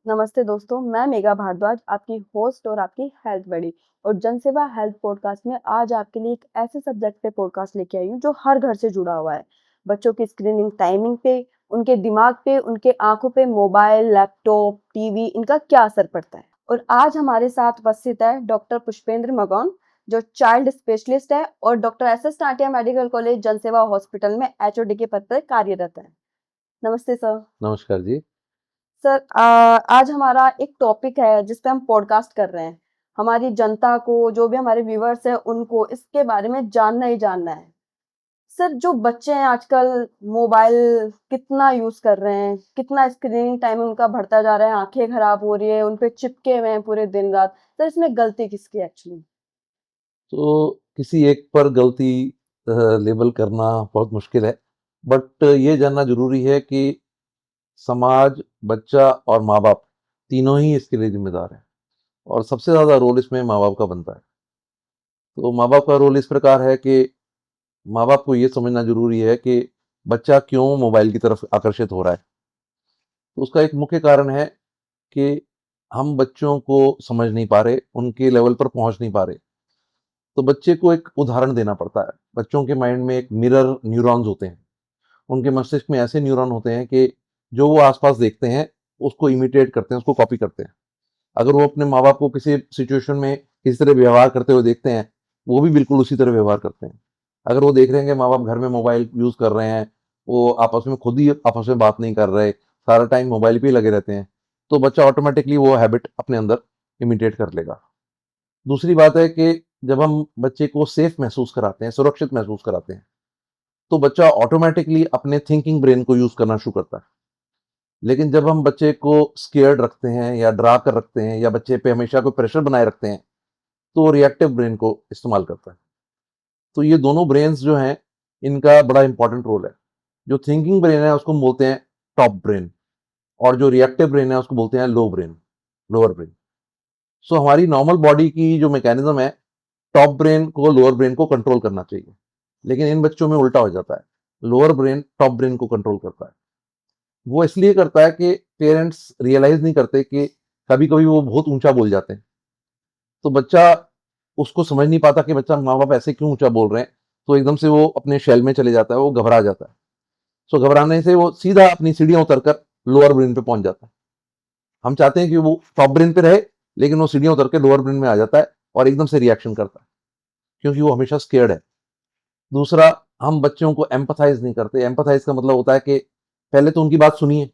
नमस्ते दोस्तों, मैं मेघा भारद्वाज, आपकी होस्ट और आपकी हेल्थ बडी और जनसेवा हेल्थ पॉडकास्ट में आज आपके लिए एक ऐसे सब्जेक्ट पे पॉडकास्ट लेके आई हूँ जो हर घर से जुड़ा हुआ है। बच्चों की स्क्रीनिंग टाइमिंग पे, उनके दिमाग पे, उनके आंखों पे मोबाइल, लैपटॉप, टीवी इनका क्या असर पड़ता है। और आज हमारे साथ उपस्थित है डॉक्टर पुष्पेंद्र मगौन, जो चाइल्ड स्पेशलिस्ट है और doctor SS Tatia medical college जनसेवा हॉस्पिटल में HOD के पद पर कार्यरत है। नमस्ते सर। नमस्कार जी। सर आज हमारा एक टॉपिक है जिस पे हम पॉडकास्ट कर रहे हैं। हमारी जनता को, जो भी हमारे व्यूअर्स हैं, उनको इसके बारे में जानना ही जानना है। सर, जो बच्चे हैं आजकल मोबाइल कितना यूज़ कर रहे हैं, कितना स्क्रीनिंग टाइम उनका बढ़ता जा रहा है, आँखें खराब हो रही है, उन पे चिपके हुए हैं पूरे दिन-रात। सर, इसमें गलती किसकी है एक्चुअली? तो किसी एक पर गलती लेबल करना बहुत मुश्किल है, बट ये जानना ज़रूरी है कि समाज, बच्चा और माँ-बाप तीनों ही इसके लिए ज़िम्मेदार हैं और सबसे ज़्यादा रोल इसमें माँ-बाप का बनता है। तो माँ-बाप का रोल इस प्रकार है कि माँ-बाप को ये समझना ज़रूरी है कि बच्चा क्यों मोबाइल की तरफ आकर्षित हो रहा है। तो उसका एक मुख्य कारण है कि हम बच्चों को समझ नहीं पा रहे, उनके लेवल पर पहुँच नहीं पा रहे। तो बच्चे को एक उदाहरण देना पड़ता है। बच्चों के माइंड में एक मिरर न्यूरॉन्स होते हैं। उनके मस्तिष्क में ऐसे न्यूरॉन होते हैं कि जो वो आस-पास देखते हैं, उसको इमिटेट करते हैं, उसको कॉपी करते हैं। अगर वो अपने माँ-बाप को किसी सिचुएशन में किसी तरह व्यवहार करते हुए देखते हैं, वो भी बिल्कुल उसी तरह व्यवहार करते हैं। अगर वो देख रहे हैं कि माँ-बाप घर में मोबाइल यूज़ कर रहे हैं, वो आपस में खुद ही आपस में बात नहीं कर रहे, सारा टाइम मोबाइल पे ही लगे रहते हैं, तो बच्चा ऑटोमैटिकली वो हैबिट अपने अंदर इमिटेट कर लेगा। दूसरी बात है कि जब हम बच्चे को सेफ महसूस कराते हैं, सुरक्षित महसूस कराते हैं, तो बच्चा ऑटोमैटिकली अपने थिंकिंग ब्रेन को यूज़ करना शुरू करता है। लेकिन जब हम बच्चे को स्केयर्ड रखते हैं या डरा कर रखते हैं या बच्चे पे हमेशा कोई प्रेशर बनाए रखते हैं, तो वो रिएक्टिव ब्रेन को इस्तेमाल करता है। तो ये दोनों ब्रेन्स जो हैं, इनका बड़ा इंपॉर्टेंट रोल है। जो थिंकिंग ब्रेन है, उसको हम बोलते हैं टॉप ब्रेन और जो रिएक्टिव ब्रेन है, उसको बोलते हैं लो ब्रेन, लोअर ब्रेन। सो हमारी नॉर्मल बॉडी की जो मैकेनिज़्म है, टॉप ब्रेन को लोअर ब्रेन को कंट्रोल करना चाहिए। लेकिन इन बच्चों में उल्टा हो जाता है। लोअर ब्रेन टॉप ब्रेन को कंट्रोल करता है। वो इसलिए करता है कि पेरेंट्स रियलाइज़ नहीं करते कि कभी-कभी वो बहुत ऊँचा बोल जाते हैं। तो बच्चा उसको समझ नहीं पाता कि बच्चा माँ-बाप ऐसे क्यों ऊँचा बोल रहे हैं। तो एकदम से वो अपने शेल में चले जाता है, वो घबरा जाता है। सो घबराने से वो सीधा अपनी सीढ़ियाँ उतरकर लोअर ब्रेन पे पहुँच जाता है। हम चाहते हैं कि वो टॉप ब्रेन पे रहे, लेकिन वो सीढ़ियाँ उतर के लोअर ब्रेन में आ जाता है और एकदम से रिएक्शन करता है, क्योंकि वो हमेशा स्केयर्ड है। दूसरा, हम बच्चों को एम्पैथाइज़ नहीं करते। एम्पैथाइज़ का मतलब होता है कि पहले तो उनकी बात सुनिए,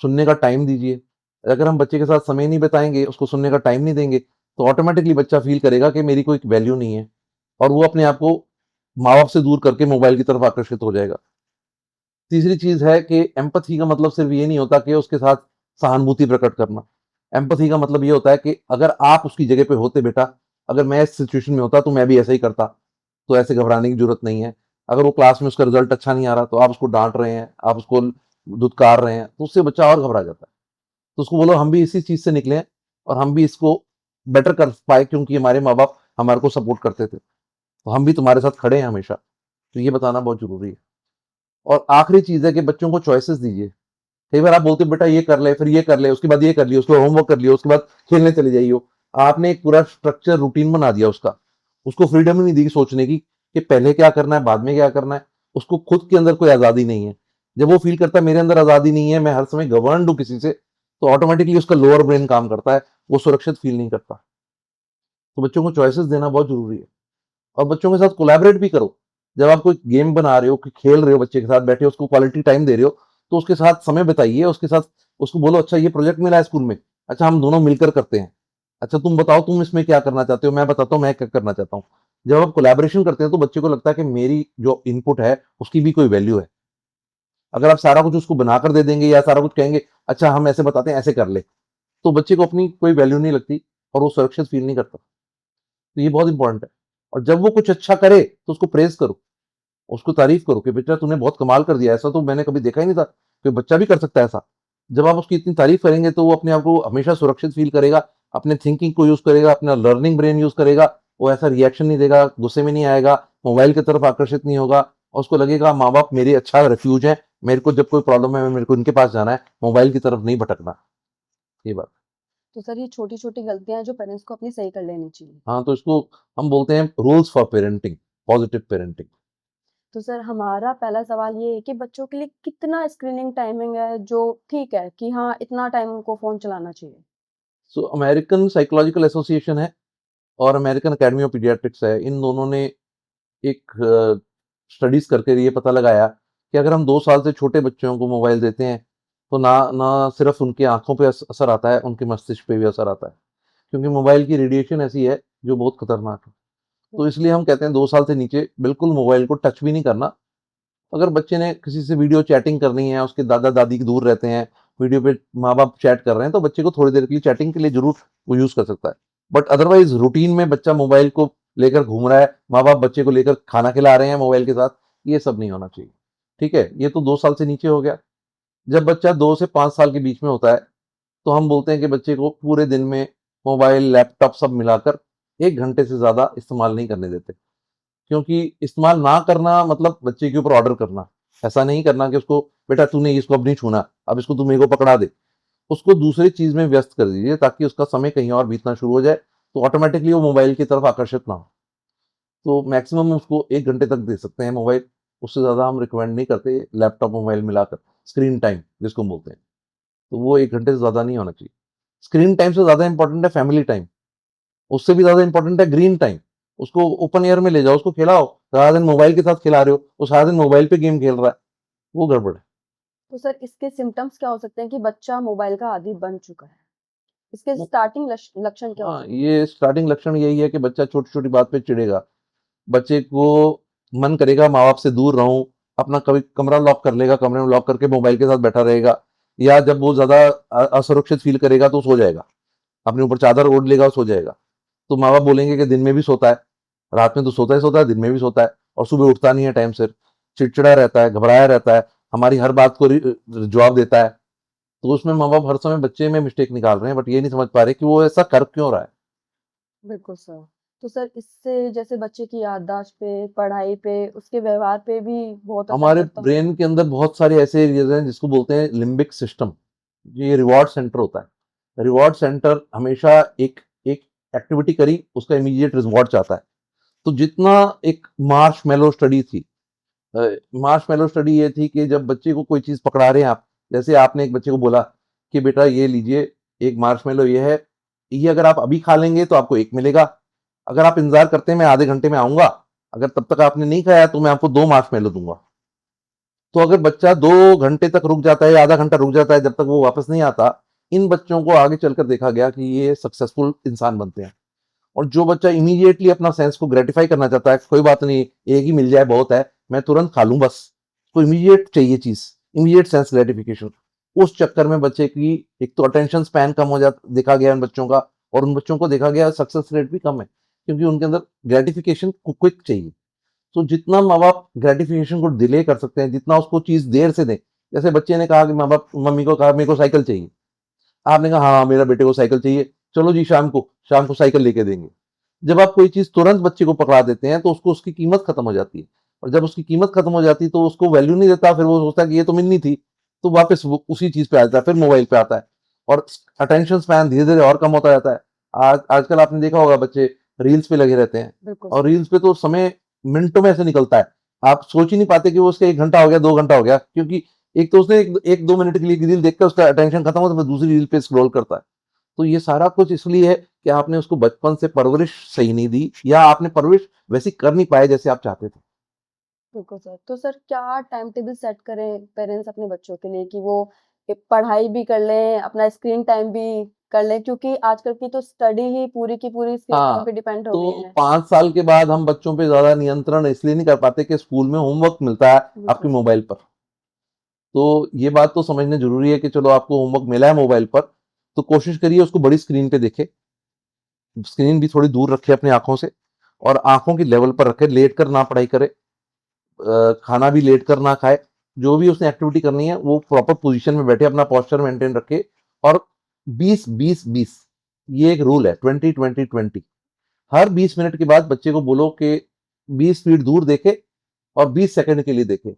सुनने का टाइम दीजिए। अगर हम बच्चे के साथ समय नहीं बिताएँगे, उसको सुनने का टाइम नहीं देंगे, तो ऑटोमैटिकली बच्चा फ़ील करेगा कि मेरी कोई वैल्यू नहीं है और वो अपने आप को माँ-बाप से दूर करके मोबाइल की तरफ आकर्षित हो जाएगा। तीसरी चीज़ है कि एम्पैथी का मतलब सिर्फ़ ये नहीं होता कि उसके साथ सहानुभूति प्रकट करना। एम्पैथी का मतलब ये होता है कि अगर आप उसकी जगह पे होते बेटा, अगर मैं इस सिचुएशन में होता तो मैं भी ऐसा ही करता, तो ऐसे घबराने की ज़रूरत नहीं है। अगर वो क्लास में उसका रिज़ल्ट अच्छा नहीं आ रहा तो आप उसको डाँट रहे हैं, आप उसको धुतकार रहे हैं, तो उससे बच्चा और घबरा जाता है। तो उसको बोलो हम भी इसी चीज़ से निकले हैं और हम भी इसको बेटर कर पाए क्योंकि हमारे माँ-बाप हमारे को सपोर्ट करते थे। तो हम भी तुम्हारे साथ खड़े हैं हमेशा। तो ये बताना बहुत ज़रूरी है। और आखिरी चीज़ है कि बच्चों को चॉइसेस दीजिए। कई बार आप बोलते हो बेटा ये कर ले, फिर ये कर ले, उसके बाद ये कर लियो, उसके बाद होमवर्क कर लियो, उसके बाद खेलने चले जाइयो। आपने एक पूरा स्ट्रक्चर रूटीन बना दिया उसका। उसको फ्रीडम ही नहीं दी सोचने की कि पहले क्या करना है, बाद में क्या करना है। उसको खुद के अंदर कोई आज़ादी नहीं है। जब वो फ़ील करता है मेरे अंदर आज़ादी नहीं है, मैं हर समय गवर्न्ड हूँ किसी से, तो ऑटोमैटिकली उसका लोअर ब्रेन काम करता है, वो सुरक्षित फ़ील नहीं करता। तो बच्चों को चॉइसेस देना बहुत ज़रूरी है और बच्चों के साथ कोलैबोरेट भी करो। जब आप कोई गेम बना रहे हो, कि खेल रहे हो बच्चे के साथ बैठे हो, उसको क्वालिटी टाइम दे रहे हो, तो उसके साथ समय बिताइए, उसके साथ उसको बोलो अच्छा ये प्रोजेक्ट मिला है स्कूल में, अच्छा हम दोनों मिलकर करते हैं। अच्छा तुम बताओ तुम इसमें क्या करना चाहते हो, मैं बताता हूँ मैं क्या करना चाहता हूँ। जब आप कोलैबोरेशन करते हैं तो बच्चे को लगता है कि मेरी जो इनपुट है उसकी भी कोई वैल्यू है। अगर आप सारा कुछ उसको बनाकर दे देंगे या सारा कुछ कहेंगे अच्छा हम ऐसे बताते हैं ऐसे कर ले, तो बच्चे को अपनी कोई वैल्यू नहीं लगती और वो सुरक्षित फील नहीं करता। तो ये बहुत इंपॉर्टेंट है। और जब वो कुछ अच्छा करे तो उसको प्रेज़ करो, उसको तारीफ़ करो कि बेटा तूने बहुत कमाल कर दिया, ऐसा तो मैंने कभी देखा ही नहीं था, कोई बच्चा भी कर सकता है ऐसा। जब आप उसकी इतनी तारीफ़ करेंगे तो वो अपने आप को हमेशा सुरक्षित फ़ील करेगा, अपने थिंकिंग को यूज़ करेगा, अपना लर्निंग ब्रेन यूज़ करेगा, वो ऐसा रिएक्शन नहीं देगा, गुस्से में नहीं आएगा, मोबाइल की तरफ आकर्षित नहीं होगा और उसको लगेगा माँ-बाप मेरे अच्छा रिफ्यूज हैं, मेरे को जब कोई प्रॉब्लम है मेरे को इनके पास जाना है, मोबाइल की तरफ नहीं भटकना। ये बात। तो सर ये छोटी-छोटी गलतियाँ हैं जो पेरेंट्स को अपनी सही कर लेनी चाहिए। हाँ, तो इसको हम बोलते हैं rules for parenting, positive parenting. तो सर हमारा पहला सवाल ये है कि बच्चों के लिए कितना स्क्रीनिंग टाइमिंग है जो ठीक है कि हाँ, इतना टाइम उनको फ़ोन चलाना चाहिए? सो अमेरिकन साइकोलॉजिकल एसोसिएशन है और अमेरिकन अकेडमी ऑफ पीडियाट्रिक्स है। इन दोनों ने एक स्टडीज़ करके ये पता लगाया कि अगर हम 2 साल से छोटे बच्चों को मोबाइल देते हैं, तो ना ना सिर्फ़ उनकी आँखों पे असर आता है, उनके मस्तिष्क पे भी असर आता है। क्योंकि मोबाइल की रेडिएशन ऐसी है जो बहुत खतरनाक है। हुँ, तो इसलिए हम कहते हैं 2 साल से नीचे बिल्कुल मोबाइल को टच भी नहीं करना। अगर बच्चे ने किसी से वीडियो चैटिंग करनी है, उसके दादा-दादी दूर रहते हैं, वीडियो पे माँ-बाप चैट कर रहे हैं, तो बच्चे को थोड़ी देर के लिए चैटिंग के लिए ज़रूर वो यूज़ कर सकता है। बट अदरवाइज़ रूटीन में बच्चा मोबाइल को लेकर घूम रहा है, माँ-बाप बच्चे को लेकर खाना खिला रहे हैं मोबाइल के साथ, ये सब नहीं होना चाहिए। ठीक है? ये तो 2 साल से नीचे हो गया। जब बच्चा 2 से 5 साल के बीच में होता है, तो हम बोलते हैं कि बच्चे को पूरे दिन में मोबाइल, लैपटॉप सब मिलाकर 1 घंटे से ज़्यादा इस्तेमाल नहीं करने देते। क्योंकि इस्तेमाल ना करना मतलब बच्चे के ऊपर ऑर्डर करना। ऐसा नहीं करना कि उसको बेटा तूने इसको अब नहीं छूना, अब इसको तू मेरे को पकड़ा दे। उसको दूसरी चीज़ में व्यस्त कर दीजिए ताकि उसका समय कहीं और बीतना शुरू हो जाए, तो ऑटोमैटिकली वो मोबाइल की तरफ आकर्षित ना हो। तो मैक्सिमम उसको 1 घंटे तक दे सकते हैं मोबाइल, उससे ज़्यादा हम रिकमेंड नहीं करते लैपटॉप, मोबाइल मिलाकर, स्क्रीन टाइम जिसको हम बोलते हैं। तो वो 1 घंटे से ज़्यादा नहीं होना चाहिए। स्क्रीन टाइम से ज़्यादा इम्पोर्टेंट है फैमिली टाइम। उससे भी ज़्यादा इम्पोर्टेंट है ग्रीन टाइम। उसको ओपन एयर में ले जाओ, उसको खिलाओ। सारा दिन मोबाइल के साथ खिला रहे हो, वो सारा दिन मोबाइल पे गेम खेल रहा है, वो गड़बड़ है। तो सर इसके सिम्पटम्स क्या हो सकते हैं कि बच्चा मोबाइल का आदी बन चुका है? इसके वो स्टार्टिंग लक्षण क्या हो हाँ, सकते हैं? ये स्टार्टिंग लक्षण यही है कि बच्चा छोटी-छोटी बात पे चिढ़ेगा। बच्चे को मन करेगा माँ-बाप से दूर रहूँ, अपना कभी कमरा लॉक कर लेगा, कमरे में लॉक करके मोबाइल के साथ बैठा रहेगा या जब वो ज़्यादा असुरक्षित फ़ील करेगा तो सो जाएगा। अपने ऊपर चादर ओढ़ लेगा और सो जाएगा। तो माँ-बाप बोलेंगे कि दिन में भी सोता है, रात में तो सोता ही सोता है, दिन में भी सोता है और सुबह उठता नहीं है टाइम से, चिड़चिड़ा रहता है, घबराया रहता है, हमारी हर बात को जवाब देता है। तो उसमें माँ-बाप हर समय बच्चे में मिस्टेक निकाल रहे हैं, बट ये नहीं समझ पा रहे कि वो ऐसा कर क्यों रहा है। बिल्कुल सर। तो सर इससे जैसे बच्चे की याददाश्त पे, पढ़ाई पे, उसके व्यवहार पे भी बहुत असर हमारे पड़ता होगा? ब्रेन के अंदर बहुत सारे ऐसे एरियाज़ हैं जिसको बोलते हैं लिम्बिक सिस्टम। ये रिवॉर्ड सेंटर होता है। रिवॉर्ड सेंटर हमेशा एक एक एक्टिविटी करी, उसका इमीडिएट रिवॉर्ड चाहता है। तो जितना एक मार्शमैलो स्टडी थी, मार्शमैलो स्टडी ये थी कि जब बच्चे को कोई चीज़ पकड़ा रहे हैं आप, जैसे आपने एक बच्चे को बोला कि बेटा ये लीजिए, एक मार्शमैलो ये है, ये अगर आप अभी खा लेंगे तो आपको 1 मिलेगा। अगर आप इंतज़ार करते हैं मैं आधे घंटे में आऊँगा, अगर तब तक आपने नहीं खाया तो मैं आपको 2 मार्शमैलो दूँगा। तो अगर बच्चा 2 घंटे तक रुक जाता है या आधा घंटा रुक जाता है जब तक वो वापस नहीं आता, इन बच्चों को आगे चलकर देखा गया कि ये सक्सेसफुल इंसान बनते हैं। और जो बच्चा इमीडिएटली अपना सेंस को ग्रेटिफाई करना चाहता है, कोई बात नहीं, एक ही मिल जाए बहुत है, मैं तुरंत खा लूँ बस। तो इमीडिएट चाहिए चीज़, इमीडिएट सेंस ग्रेटिफिकेशन। उस चक्कर में बच्चे की एक तो अटेंशन स्पैन कम हो जाता देखा गया उन बच्चों का और उन बच्चों को देखा गया सक्सेस रेट भी कम है, क्योंकि उनके अंदर ग्रेटिफिकेशन क्विक चाहिए। तो जितना माँ-बाप ग्रेटिफिकेशन को डिले कर सकते हैं, जितना उसको चीज़ देर से दें। जैसे बच्चे ने कहा कि माँ-बाप मम्मी को कहा मेरे को साइकिल चाहिए। आपने कहा हाँ, मेरा बेटे को साइकिल चाहिए, चलो जी शाम को साइकिल लेके देंगे। जब आप कोई चीज़ तुरंत बच्चे को पकड़ा देते हैं तो उसको उसकी कीमत खत्म हो जाती है और जब उसकी कीमत खत्म हो जाती है तो उसको वैल्यू नहीं देता, फिर वो सोचता है कि ये तो मिलनी थी, तो वापस वो उसी चीज़ पे आ जाता है, फिर मोबाइल पे आता है और अटेंशन स्पैन धीरे-धीरे और कम होता जाता है। आज आजकल आपने देखा होगा बच्चे रील्स पे लगे रहते हैं बिल्कुल और सर। रील्स पे तो समय मिनटों में ऐसे निकलता है। आप सोच ही नहीं पाते कि वो उसका 1 घंटा हो गया, 2 घंटा हो गया, क्योंकि एक तो उसने 1-2 मिनट के लिए रील देखकर उसका अटेंशन खत्म हो तो फिर दूसरी रील पे स्क्रॉल करता है। तो ये सारा कुछ इसलिए है कि आपने उसको बचपन से परवरिश सही नहीं दी या आपने परवरिश वैसी कर नहीं पाए जैसे आप चाहते थे। बिल्कुल सर। तो सर क्या टाइम टेबल सेट करें पेरेंट्स अपने बच्चों के लिए कि वो पढ़ाई भी कर लें, अपना स्क्रीन टाइम भी कर लें क्योंकि आजकल की तो स्टडी ही पूरी की पूरी स्क्रीन टाइम हाँ, पे डिपेंड हो गई तो है। 5 साल के बाद हम बच्चों पे ज़्यादा नियंत्रण इसलिए नहीं कर पाते कि स्कूल में होमवर्क मिलता है आपकी बिल्कुल सर। मोबाइल पर। तो ये बात तो समझना ज़रूरी है कि चलो आपको होमवर्क मिला है मोबाइल पर, तो कोशिश करिए उसको बड़ी स्क्रीन पे देखें। स्क्रीन भी थोड़ी दूर रखें अपनी आँखों से और आँखों की लेवल पर रखें, लेट कर ना पढ़ाई करे। खाना भी लेट कर ना खाए। जो भी उसने एक्टिविटी करनी है वो प्रॉपर पोजीशन में बैठे, अपना पोस्चर मेंटेन रखे और 20-20-20 ये एक रूल है, 20-20-20। हर 20 मिनट के बाद बच्चे को बोलो कि 20 फीट दूर देखे और 20 सेकंड के लिए देखे,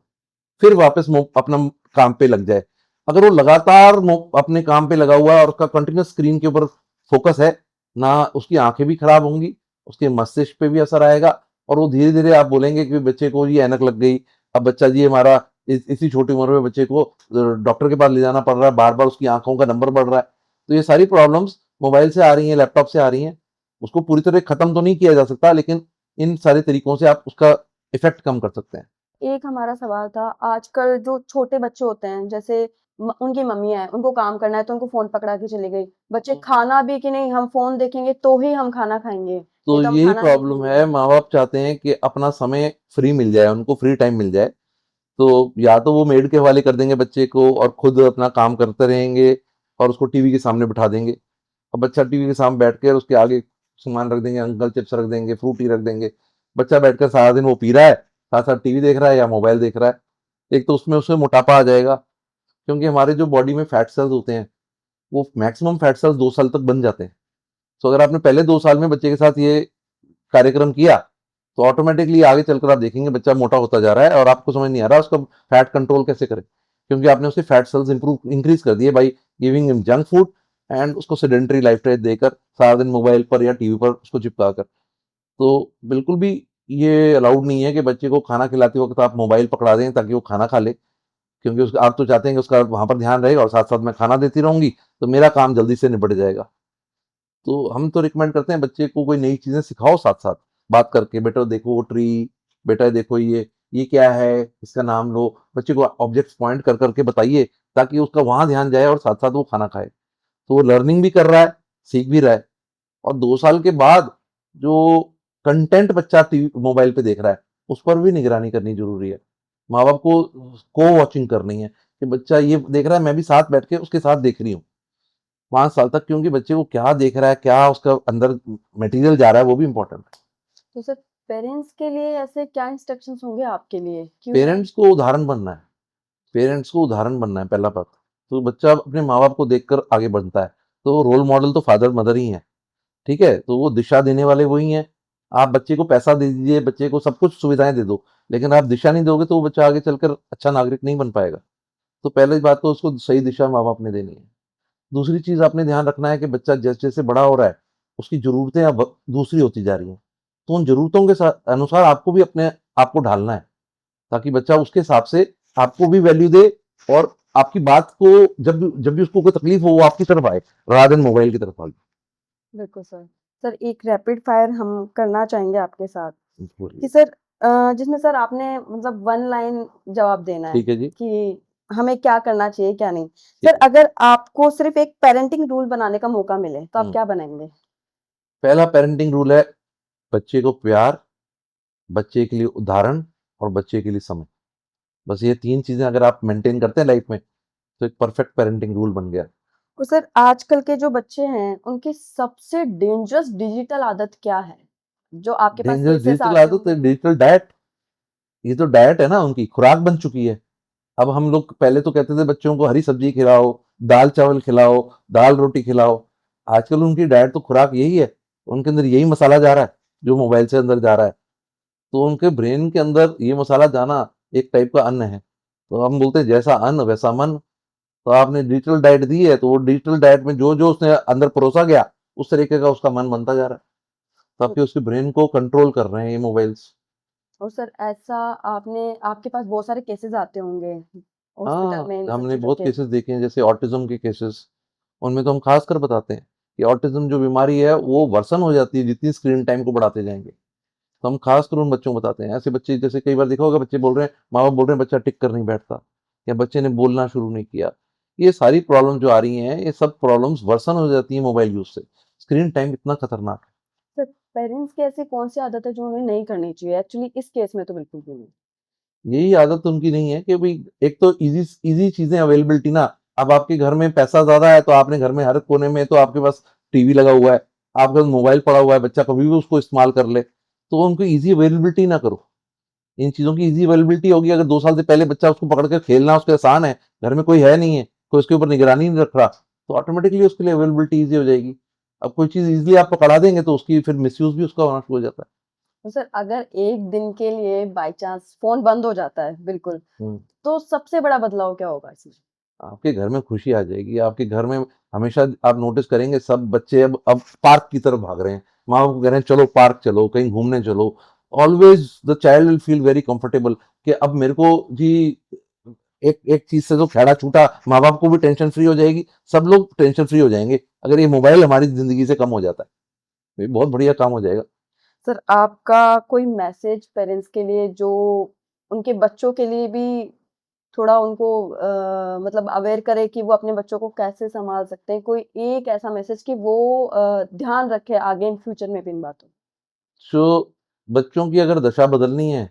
फिर वापस अपना काम पे लग जाए। अगर वो लगातार अपने काम पे लगा हुआ है और उसका कंटिन्यूस स्क्रीन के ऊपर फोकस है, ना उसकी आंखें भी खराब होंगी, उसके मस्तिष्क पे भी असर आएगा, और वो धीरे धीरे आप बोलेंगे कि बच्चे को ये ऐनक लग गई, अब बच्चा जी हमारा इसी छोटी उम्र में बच्चे को डॉक्टर के पास ले जाना पड़ रहा है, बार बार उसकी आंखों का नंबर बढ़ रहा है। तो ये सारी प्रॉब्लम्स मोबाइल से आ रही हैं, लैपटॉप से आ रही हैं। उसको पूरी तरह खत्म तो नहीं किया जा सकता, लेकिन इन सारे तरीकों से आप उसका इफेक्ट कम कर सकते हैं। एक हमारा सवाल था, आजकल जो छोटे बच्चे होते हैं, जैसे उनकी मम्मी है, उनको काम करना है तो उनको फोन पकड़ा के चली गई, बच्चे खाना भी कि नहीं हम फोन देखेंगे तो ही हम खाना खाएंगे, नहीं तो तो हम यही खाना नहीं प्रॉब्लम खाएंगे। है, माँ बाप चाहते हैं कि अपना समय फ्री मिल जाए, उनको फ्री टाइम मिल जाए। तो या तो वो मेड के हवाले कर देंगे बच्चे को और खुद अपना काम करते रहेंगे, और उसको टीवी के सामने बिठा देंगे। अब बच्चा टीवी के सामने बैठ कर उसके आगे सामान रख देंगे, अंकल चिप्स रख देंगे, फ्रूटी रख देंगे। बच्चा बैठकर सारा दिन वो पी रहा है, साथ साथ टीवी देख रहा है या मोबाइल देख रहा है। एक तो उसमें उसमें मोटापा आ जाएगा, क्योंकि हमारे जो बॉडी में फैट सेल्स होते हैं, वो मैक्सिमम फैट सेल्स 2 साल तक बन जाते हैं। तो अगर आपने पहले 2 साल में बच्चे के साथ ये कार्यक्रम किया, तो ऑटोमेटिकली आगे चलकर आप देखेंगे बच्चा मोटा होता जा रहा है और आपको समझ नहीं आ रहा उसका फैट कंट्रोल कैसे करें, क्योंकि आपने उसके फैट सेल्स इंक्रीज कर दिए by giving him junk food and उसको सेडेंटरी लाइफस्टाइल देकर, सारा दिन मोबाइल पर या टीवी पर उसको चिपका कर। तो बिल्कुल भी ये अलाउड नहीं है कि बच्चे को खाना खिलाते वक्त आप मोबाइल पकड़ा दें ताकि वो खाना खा ले, क्योंकि आप तो चाहते हैं कि उसका वहां पर ध्यान रहेगा और साथ साथ मैं खाना देती रहूंगी, तो मेरा काम जल्दी से निपट जाएगा। तो हम तो रिकमेंड करते हैं बच्चे को कोई नई चीजें सिखाओ, साथ साथ बात करके, बेटा देखो वो ट्री, बेटा देखो ये क्या है, इसका नाम लो। बच्चे को ऑब्जेक्ट्स पॉइंट कर करके बताइए, ताकि उसका वहां ध्यान जाए और साथ साथ वो खाना खाए। तो वो लर्निंग भी कर रहा है, सीख भी रहा है। और 2 साल के बाद जो कंटेंट बच्चा टीवी मोबाइल पे देख रहा है, उस पर भी निगरानी करनी जरूरी है। माँ बाप को वॉचिंग करनी है कि बच्चा ये देख रहा है, मैं भी साथ बैठ के उसके साथ देख रही हूँ 5 साल तक, क्योंकि बच्चे को क्या देख रहा है, क्या उसका अंदर मटेरियल जा रहा है, वो भी इंपॉर्टेंट है। तो सर, पेरेंट्स के लिए ऐसे क्या इंस्ट्रक्शंस होंगे आपके लिए, क्यों? पेरेंट्स को उदाहरण बनना है, पेरेंट्स को उदाहरण बनना है पहला बात। तो बच्चा अपने माँ बाप को देखकर आगे बढ़ता है, तो रोल मॉडल तो फादर मदर ही है। ठीक है, तो वो दिशा देने वाले वही हैं। आप बच्चे को पैसा दे दीजिए, बच्चे को सब कुछ सुविधाएं दे दो, लेकिन आप दिशा नहीं दोगे तो वो बच्चा आगे चलकर अच्छा नागरिक नहीं बन पाएगा। तो पहले बात तो उसको सही दिशा माँ बाप ने देनी है। दूसरी चीज आपने ध्यान रखना है कि बच्चा जैसे जैसे बड़ा हो रहा है, उसकी जरूरतें अब दूसरी होती जा रही हैं। तो उन जरूरतों के साथ अनुसार आपको भी अपने आप को ढालना है, ताकि बच्चा उसके हिसाब से आपको भी वैल्यू दे, और आपकी बात को जब भी उसको कोई तकलीफ हो वो आपकी तरफ आए, रादर देन मोबाइल की तरफ आए। बिल्कुल सर। सर, एक रैपिड फायर हम करना चाहेंगे आपके साथ कि बोलिए। सर, जिसमें सर आपने मतलब वन लाइन जवाब देना है ठीक है जी। कि हमें क्या करना चाहिए, क्या नहीं। ठीक सर, है। अगर आपको सिर्फ एक पेरेंटिंग रूल बनाने का मौका मिले, तो आप हम्म। क्या बनाएँगे? पहला पेरेंटिंग रूल है, बच्चे को प्यार, बच्चे के लिए उदाहरण, और बच्चे के लिए समय। बस ये 3 चीजें अगर आप मेंटेन करते हैं लाइफ में, तो एक परफेक्ट पेरेंटिंग रूल बन गया। और सर, आजकल के जो बच्चे हैं, उनकी सबसे डेंजरस डिजिटल आदत क्या है? जो आपके पास डेंजरस केसेस डिजिटल आते आदत है होंगे। Digital diet. ये तो डाइट है ना, उनकी खुराक बन चुकी है। अब हम लोग पहले तो कहते थे बच्चों को हरी सब्जी खिलाओ, दाल चावल खिलाओ, दाल रोटी खिलाओ। आजकल उनकी डाइट तो खुराक यही है, उनके अंदर यही मसाला जा रहा है जो मोबाइल से अंदर जा रहा है। तो उनके ब्रेन के अंदर ये मसाला जाना एक टाइप का अन्न है। तो हम बोलते हैं जैसा अन्न वैसा मन। तो आपने डिजिटल डाइट दी है, तो वो डिजिटल डाइट में जो जो उसने अंदर परोसा गया, उस तरीके का उसका मन बनता जा रहा है। तो तो आपके उसके ब्रेन को कंट्रोल कर रहे हैं ये मोबाइल्स। और सर, ऐसा आपके पास बहुत सारे केसेस आते होंगे हॉस्पिटल हाँ, में, इन सब हमने चीज़ों बहुत के। केसेस देखे हैं, जैसे ऑटिज्म के केसेस। उनमें तो हम खासकर बताते हैं कि ऑटिज्म जो बीमारी है वो वर्सन हो जाती है जितनी स्क्रीन टाइम को बढ़ाते जाएंगे। तो हम खासकर उन बच्चों को बताते हैं, ऐसे बच्चे जैसे कई बार देखा होगा, बच्चे बोल रहे हैं, माँ बाप बोल रहे हैं बच्चा टिक कर नहीं बैठता, या बच्चे ने बोलना शुरू नहीं किया। ये सारी प्रॉब्लम जो आ रही हैं, ये सब प्रॉब्लम्स वर्सन हो जाती है मोबाइल यूज से। स्क्रीन टाइम इतना खतरनाक है। सर, पेरेंट्स की ऐसी कौन-सी आदत है जो उन्हें नहीं करनी चाहिए? एक्चुअली इस केस में तो बिल्कुल भी नहीं। यही आदत उनकी नहीं है कि भाई, एक तो इजी इजी चीजें अवेलेबिलिटी ना। अब आपके घर में पैसा ज्यादा है, तो आपने घर में हर कोने में तो आपके पास टीवी लगा हुआ है, आपके पास मोबाइल पड़ा हुआ है, बच्चा कभी भी उसको इस्तेमाल कर ले। तो उनको इजी अवेलेबिलिटी ना करो। इन चीजों की इजी अवेलेबिलिटी होगी, अगर 2 साल से पहले बच्चा उसको पकड़ कर खेलना उसके आसान है, घर में कोई है नहीं है, कोई उसके ऊपर निगरानी नहीं रख रहा, तो ऑटोमेटिकली उसके लिए अवेलेबिलिटी इजी हो जाएगी। अब कोई चीज इजिली आप पकड़ा देंगे तो उसकी फिर मिसयूज भी उसका होना शुरू हो जाता तो सर, अगर एक दिन के लिए बाय चांस फ़ोन बंद हो जाता है बिल्कुल, है। तो सबसे बड़ा बदलाव क्या होगा इसमें? आपके घर में खुशी आ जाएगी। आपके घर में हमेशा आप नोटिस करेंगे सब बच्चे अब पार्क की तरफ भाग रहे हैं। माँ बाप कह रहे हैं चलो पार्क चलो, कहीं घूमने चलो। Always the child will feel very comfortable कि अब मेरे को जी एक एक चीज से जो खैड़ा छूटा, माँ बाप को भी टेंशन फ्री हो जाएगी, सब लोग टेंशन फ्री हो जाएंगे अगर ये मोबाइल हमारी जिंदगी से कम हो जाता है। ये बहुत बढ़िया काम हो जाएगा। सर आपका कोई मैसेज पेरेंट्स के लिए जो उनके बच्चों के लिए भी थोड़ा उनको मतलब अवेयर करे कि वो अपने बच्चों को कैसे संभाल सकते हैं? कोई एक ऐसा मैसेज कि वो ध्यान रखे आगे इन फ्यूचर में भी इन बातों का? सो बच्चों की अगर दशा बदलनी है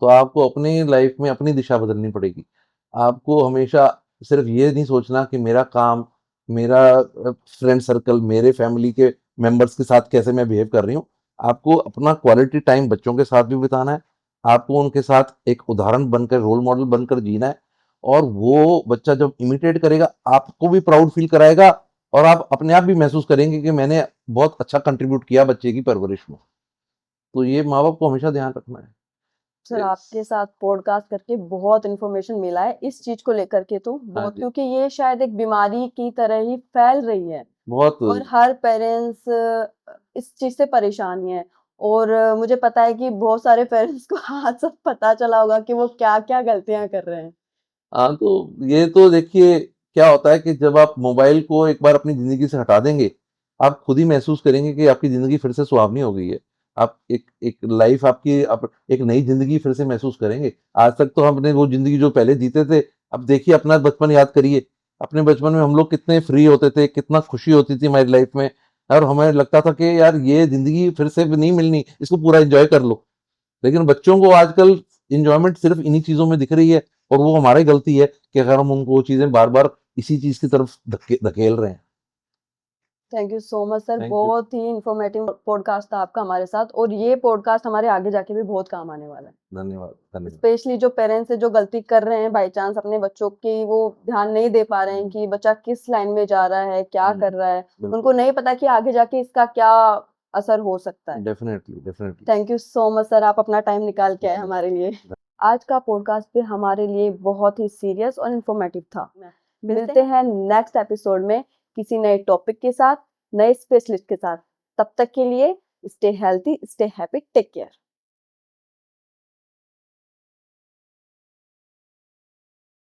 तो आपको अपनी लाइफ में अपनी दिशा बदलनी पड़ेगी। आपको हमेशा सिर्फ ये नहीं सोचना कि मेरा काम, मेरा फ्रेंड सर्कल, मेरे फैमिली के मेंबर्स के साथ कैसे मैं बिहेव कर रही हूँ। आपको अपना क्वालिटी टाइम बच्चों के साथ भी बिताना है। आपको उनके साथ एक उदाहरण बनकर, रोल मॉडल बनकर जीना है। और वो बच्चा जब इमिटेट करेगा, आपको भी प्राउड फील कराएगा और आप अपने आप भी महसूस करेंगे कि मैंने बहुत अच्छा कंट्रीब्यूट किया बच्चे की परवरिश में। तो ये माँ-बाप को हमेशा ध्यान रखना है। सर इस आपके साथ पॉडकास्ट करके बहुत इन्फॉर्मेशन मिला है इस चीज़ को लेकर के तो हाँ बहुत जी, क्योंकि ये शायद एक बीमारी की तरह ही फैल रही है। बहुत और हर पेरेंट्स इस चीज़ से परेशान ही है और मुझे पता है कि बहुत सारे पेरेंट्स को आज सब पता चला होगा कि वो क्या-क्या गलतियाँ कर रहे हैं। हाँ, तो ये तो देखिए क्या होता है कि जब आप मोबाइल को एक बार अपनी ज़िंदगी से हटा देंगे, आप खुद ही महसूस करेंगे कि आपकी ज़िंदगी फिर से सुहावनी हो गई है। आप एक एक लाइफ़ आपकी आप एक नई ज़िंदगी फिर से महसूस करेंगे। आज तक तो हमने वो ज़िंदगी जो पहले जीते थे, अब देखिए अपना बचपन याद करिए। अपने बचपन में हम लोग कितने फ्री होते थे, कितना खुशी होती थी हमारी लाइफ़ में और हमें लगता था कि यार ये ज़िंदगी फिर से भी नहीं मिलनी, इसको पूरा एन्जॉय कर लो। लेकिन बच्चों को आजकल एन्जॉयमेंट सिर्फ़ इन्हीं चीज़ों में दिख रही है और वो हमारी गलती है कि अगर हम उनको वो चीज़ें बार-बार इसी चीज़ की तरफ धकेल रहे हैं। Thank you so much sir thank you. बहुत ही इन्फॉर्मेटिव पॉडकास्ट था आपका हमारे साथ और ये पॉडकास्ट हमारे आगे जाके भी बहुत काम आने वाला है। धन्यवाद, धन्यवाद। स्पेशली जो पेरेंट्स है जो गलती कर रहे हैं बाय चांस अपने बच्चों की वो ध्यान नहीं दे पा रहे हैं कि बच्चा किस लाइन में जा रहा है, क्या कर रहा है। बिल्कुल। उनको नहीं पता कि आगे जाके इसका क्या असर हो सकता है। Definitely, definitely. Thank you so much sir आप अपना टाइम निकाल के आए धन्यवाद। हमारे लिए। आज का पॉडकास्ट भी हमारे लिए बहुत ही सीरियस और इन्फॉर्मेटिव था। मिलते हैं नेक्स्ट एपिसोड में किसी नए टॉपिक के साथ, नए स्पेशलिस्ट के साथ। तब तक के लिए stay healthy, stay happy, take care.